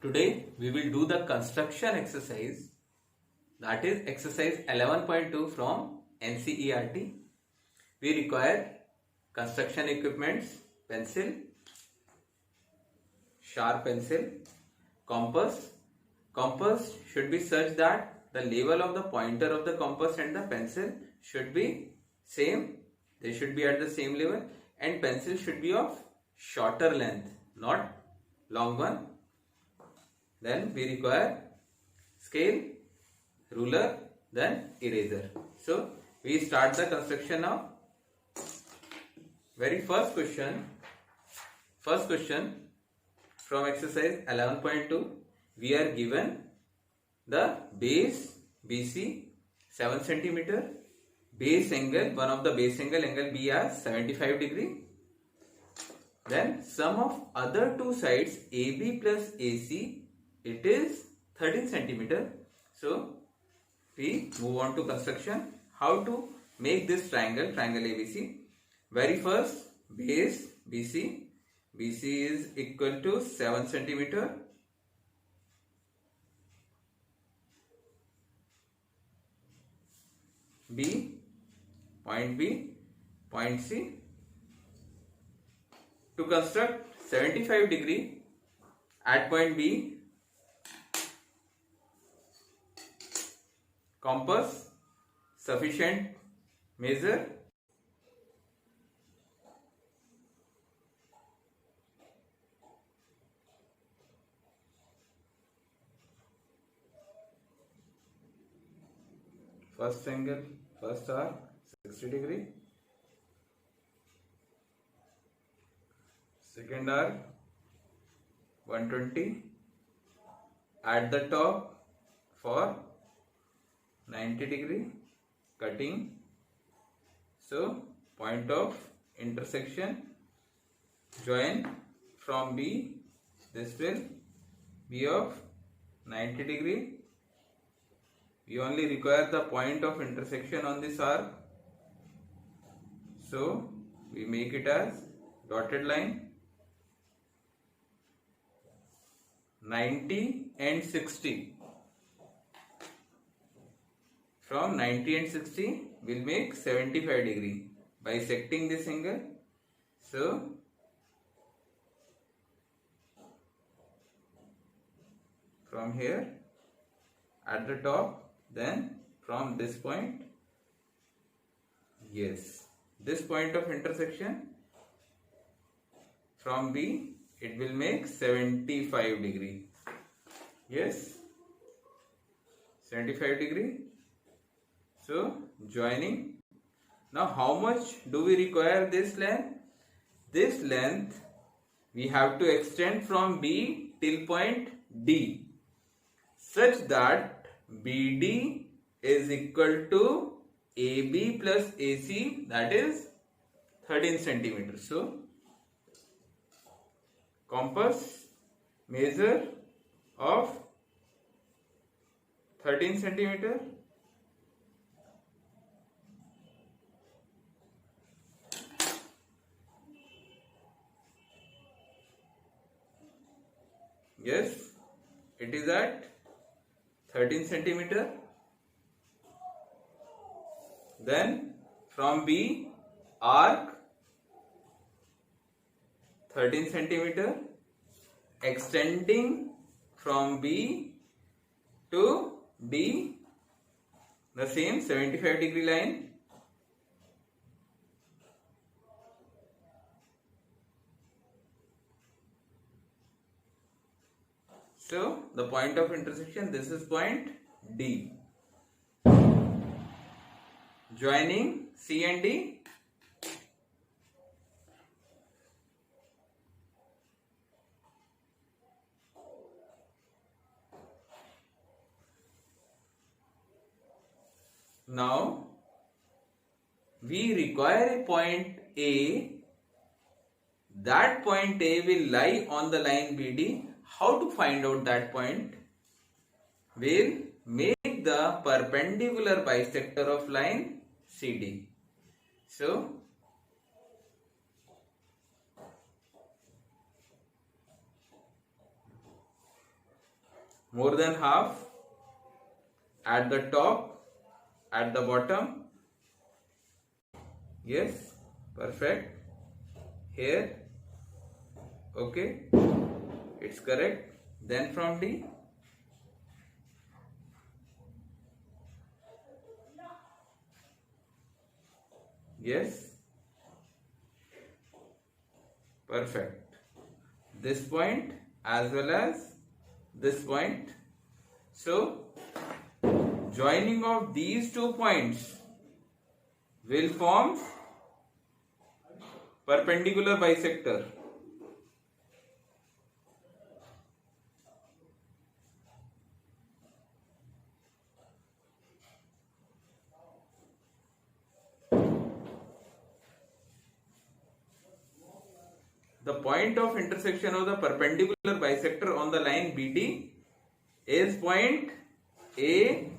Today we will do the construction exercise, that is exercise 11.2 from NCERT. We require construction equipments, pencil, sharp pencil, compass. Compass should be such that the level of the pointer of the compass and the pencil should be same. They should be at the same level, and pencil should be of shorter length, not long one. Then we require scale, ruler, then eraser. So we start the construction now. Very first question from exercise 11.2, we are given the base BC 7 cm, base angle, one of the base angle B as 75 degree. Then sum of other two sides AB plus AC, it is 13 cm. So we move on to construction. How to make this triangle ABC? Very first, base BC is equal to 7 cm. B, point C. To construct 75 degree at point B, compass sufficient measure, first angle, first arc 60 degree, second arc 120, at the top for 90 degree, cutting. So point of intersection, join from B, this will be of 90 degree. We only require the point of intersection on this arc, so we make it as dotted line. 90 and 60. From 90 and 60 will make 75 degree, bisecting this angle. So from here at the top, then from this point, yes, this point of intersection from B, it will make 75 degree. Yes, 75 degree. So joining. Now how much do we require this length? This length we have to extend from B till point D, such that BD is equal to AB plus AC, that is 13 cm. So compass measure of 13 cm. Yes, it is at 13 cm. Then from B, arc 13 cm, extending from B to D, the same 75 degree line. So the point of intersection, this is point D. Joining C and D. Now we require a point A. That point A will lie on the line BD. How to find out that point? We'll make the perpendicular bisector of line CD. So more than half, at the top, at the bottom. Yes, perfect. Here, okay, it's correct. Then from D, yes, perfect. This point as well as this point. So, joining of these 2 points will form perpendicular bisector. The point of intersection of the perpendicular bisector on the line BD is point A,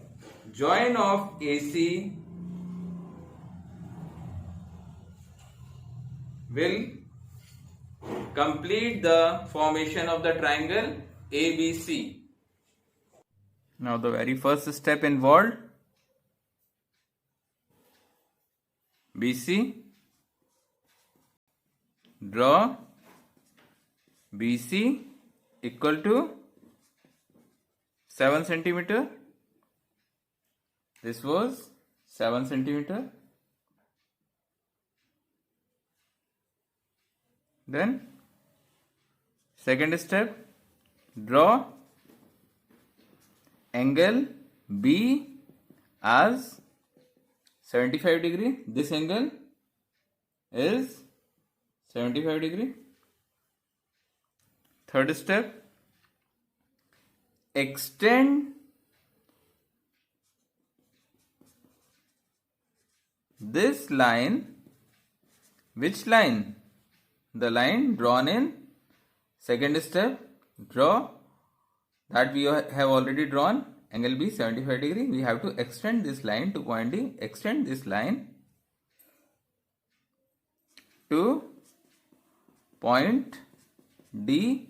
join of AC will complete the formation of the triangle ABC. Now the very first step involved, BC, draw BC equal to 7 centimeter. This was 7 centimeter. Then second step, draw angle B as 75 degree. This angle is 75 degree. Third step, extend this line. Which line? The line drawn in second step. Draw that we have already drawn, angle B 75 degree. We have to extend this line to point D. Extend this line to point D.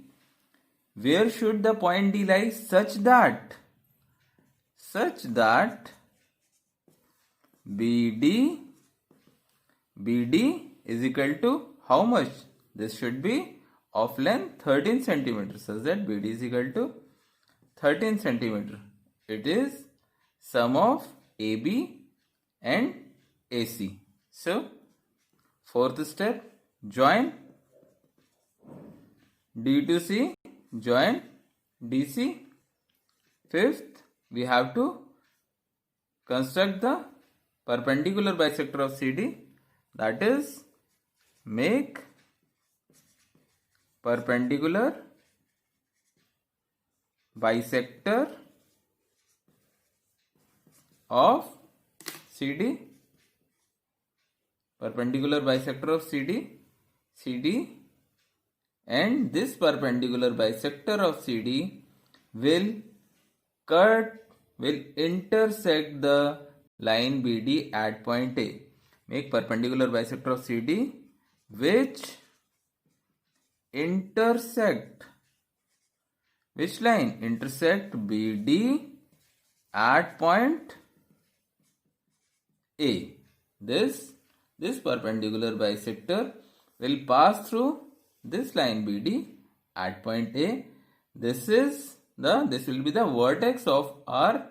Where should the point D lie? Such that BD is equal to how much? This should be of length 13 centimeters, such that BD is equal to 13 centimeter. It is sum of AB and AC. So, fourth step, join D to C, join DC. Fifth, we have to construct the perpendicular bisector of CD, that is, make perpendicular bisector of CD, perpendicular bisector of CD, and this perpendicular bisector of CD will intersect the line BD at point A. Make perpendicular bisector of CD which intersect which line? Intersect BD at point A. This perpendicular bisector will pass through this line BD at point A. This will be the vertex of our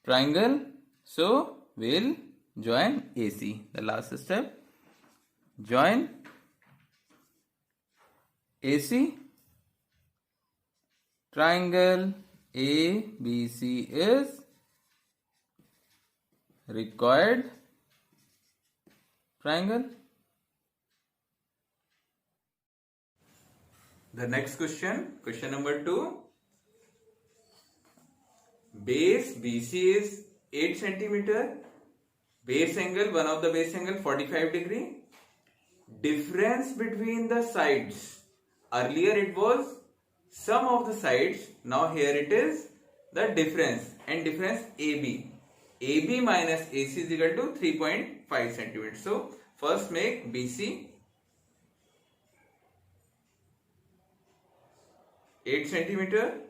triangle. So we'll join AC. The last step, join AC. Triangle ABC is required triangle. The next question number 2. Base BC is 8 centimeter. Base angle, one of the base angle 45 degree. Difference between the sides. Earlier it was sum of the sides. Now here it is the difference, and difference AB. AB minus AC is equal to 3.5 centimeters. So first make BC 8 centimeter.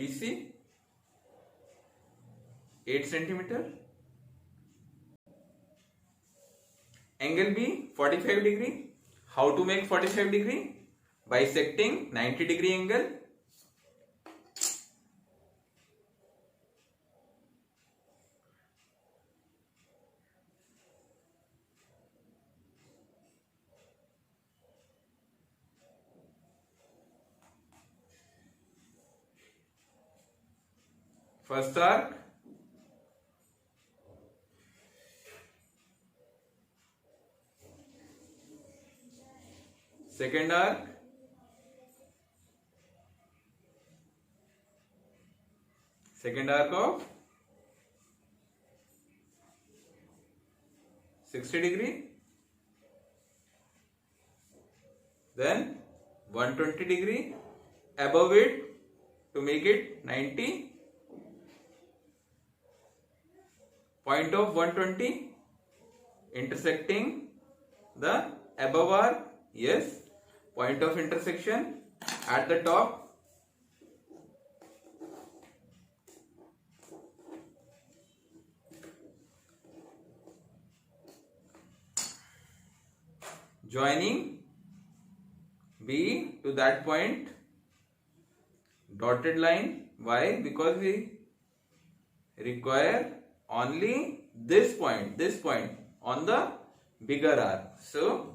BC 8 centimeter. Angle B 45 degree. How to make 45 degree? Bisecting 90 degree angle. First arc, second arc, second arc of 60 degree, then 120 degree above it to make it 90. Point of 120 intersecting the above arc. Yes, point of intersection at the top. Joining B to that point, dotted line. Why? Because we require only this point on the bigger arc. So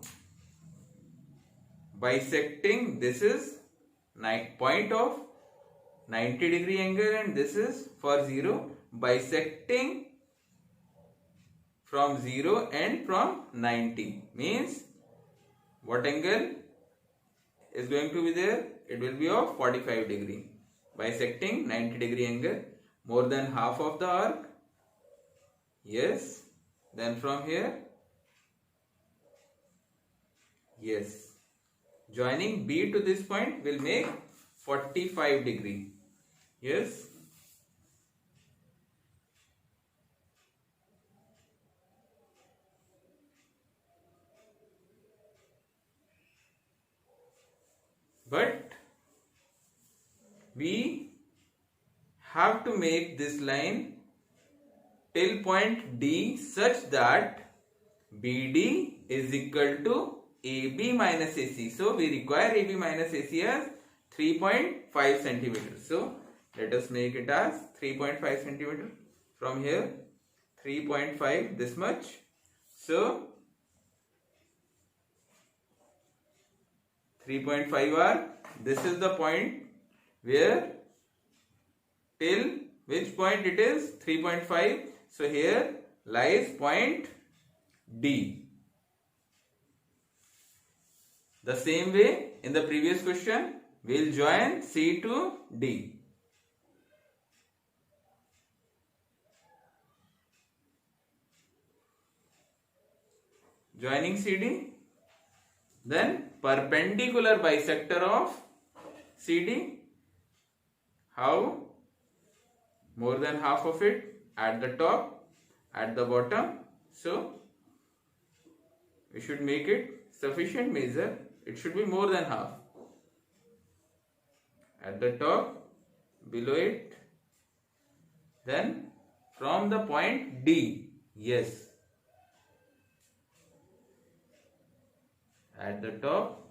bisecting, this is point of 90 degree angle and this is for 0. Bisecting from 0 and from 90 means what angle is going to be there? It will be of 45 degree. Bisecting 90 degree angle, more than half of the arc. Yes. Then from here, yes, joining B to this point will make 45 degree. Yes. But we have to make this line till point D such that BD is equal to AB minus AC. So we require AB minus AC as 3.5 centimeters. So let us make it as 3.5 centimeter. From here 3.5, this much. So 3.5 arc. This is the point where till which point it is 3.5. So here lies point D. The same way in the previous question, we will join C to D. Joining CD, then perpendicular bisector of CD. How? More than half of it at the top, at the bottom. So we should make it sufficient measure. It should be more than half. At the top, below it. Then from the point D, yes. At the top,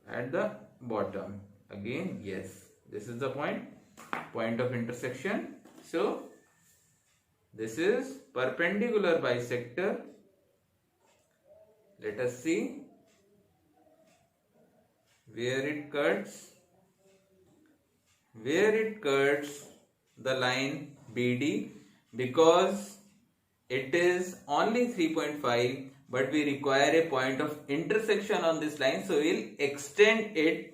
at the bottom. Again, yes. This is the point of intersection. So this is perpendicular bisector. Let us see where it cuts. Where it cuts the line BD, because it is only 3.5, but we require a point of intersection on this line, so we'll extend it.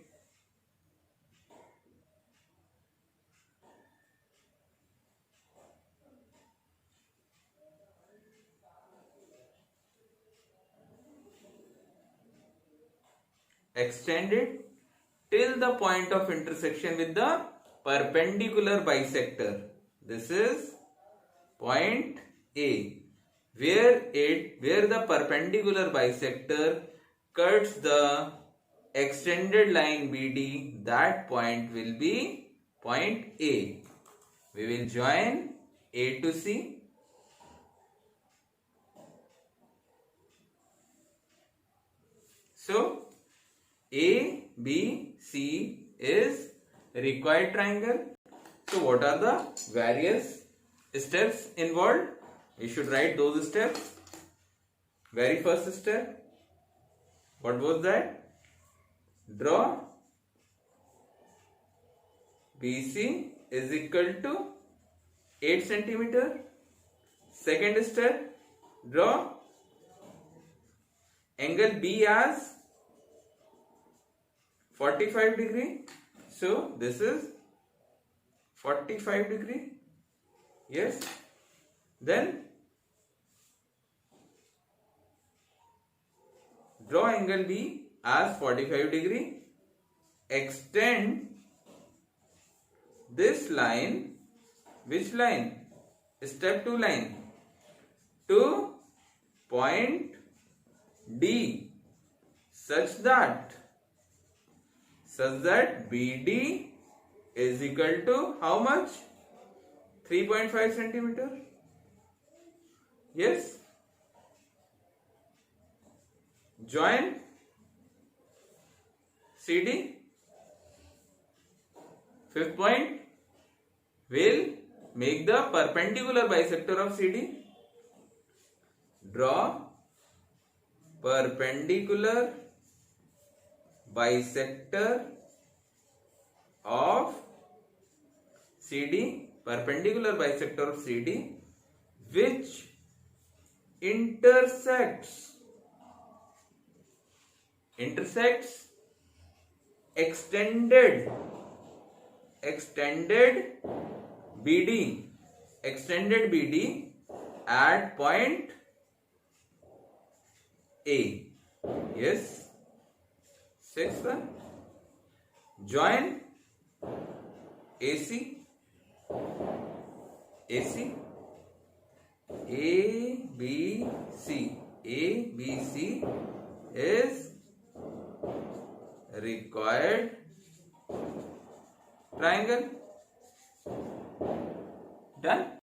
Extend it till the point of intersection with the perpendicular bisector. This is point A, where the perpendicular bisector cuts the extended line BD. That point will be point A. We will join A to C. So A, B, C is required triangle. So what are the various steps involved? We should write those steps. Very first step, what was that? Draw BC is equal to 8 centimeter. Second step, draw angle B as 45 degree. So this is 45 degree. Yes. Then draw angle B as 45 degree. Extend this line. Which line? Step 2 line to point D such that BD is equal to how much? 3.5 centimeter. Yes. Join CD. Fifth point, will make the perpendicular bisector of CD. Draw perpendicular bisector of CD, perpendicular bisector of CD, which intersects extended BD at point A. Yes. Sixth one, join AC ABC is required triangle. Done.